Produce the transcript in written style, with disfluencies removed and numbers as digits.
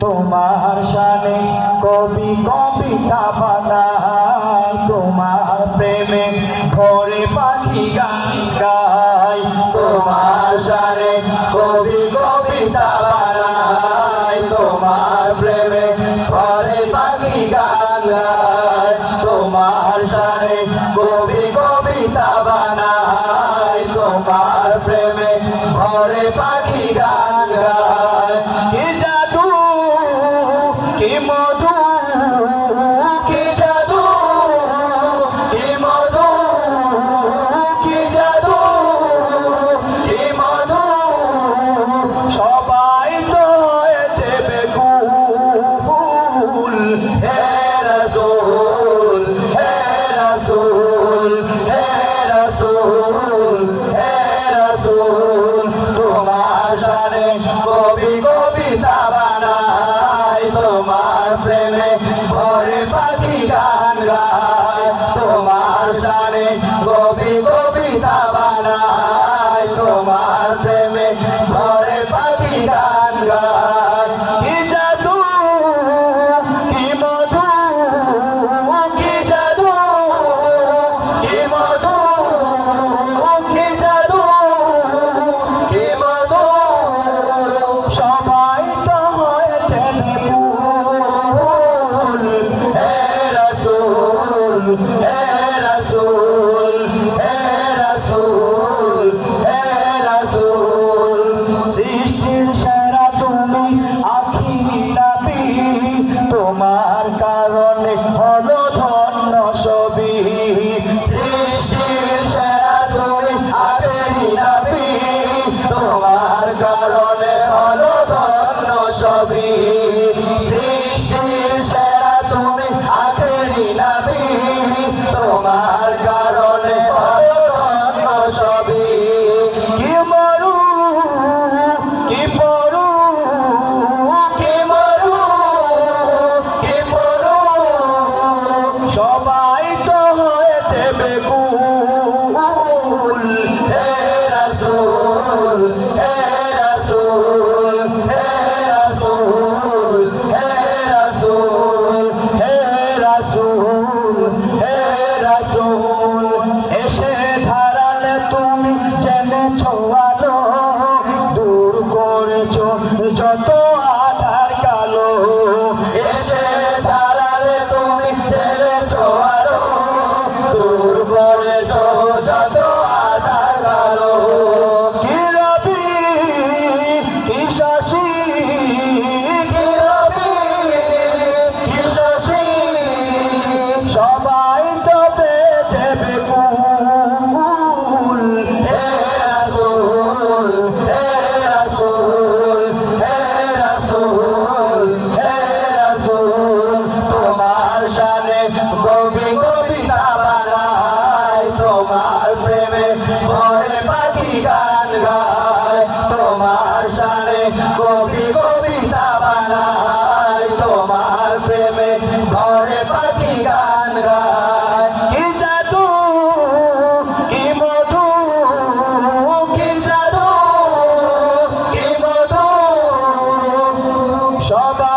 তোমার শানে কবি কবিতা বানায়, তোমার প্রেমে ভরে পাখি গান গায়। তোমার শানে কবি কবিতা বানায়, তোমার প্রেমে ভরে পাখি গান গায়। তোমার শানে কবি কবিতা বানায়, তোমার প্রেমে ভরে পাখি গান গায়। কি জাদু কি মধু, কি জাদু কি মধু, কি জাদু কি মধু, সবাই তো হয়েছে বেকুল। হে রাসূল হে রাসূল হে রাসূল হে রাসূল, তোমার শানে কবি কবিতা বানায়, তোমার প্রেমে ভরে পাখি গান গায়। তোমার শানে কবি কবিতা বানায়, তোমার প্রেমে ভরে পাখি গান গায়। কি জাদু কি মধু, কি জাদু কি মধু, কি জাদু কি মধু, সবাই তো হয়েছে বেকুল। হে রাসূল হে রাসূল হে রাসূল হে রাসূল, সৃষ্টির সেরা তুমি আখিরি নবী, তোমার কারণে হলো ধন্য সবই। সৃষ্টির সেরা তুমি আখিরি নবী, তোমার কারণে হলো ধন্য সবই। সৃষ্টির সেরা তুমি আখিরি নবী, তোমার কারণে হলো ধন্য সবই। কি মরু কি পড়ু, কি মরু কি পড়ু, সবাই তো হয়েছে বেকুল। হে রাসূল হে রাসূল হে রাসূল হে রাসূল হে রাসূল হে রাসূল, এসে ধারালে তুমি জেনেছো আলো, দূর করেছো যত আধার কালো। এসে ধারালে তুমি জেনেছো আলো, দূর করেছো যত আধার কালো। কি রবি কি শশী, কি রবি কি শশী, সবাই তো পেয়েছে বেকুল। হে রাসূল হে রাসূল হে রাসূল হে রাসূল, তোমার শানে কবি কবিতা বানায়, তোমার প্রেমে ভরে পাখি গান গায়। তোমার শানে কবি কবিতা বানায়, তোমার প্রেমে ভরে পাখি গান গায়। কি জাদু কি মধু, কি জাদু কি মধু, সবাই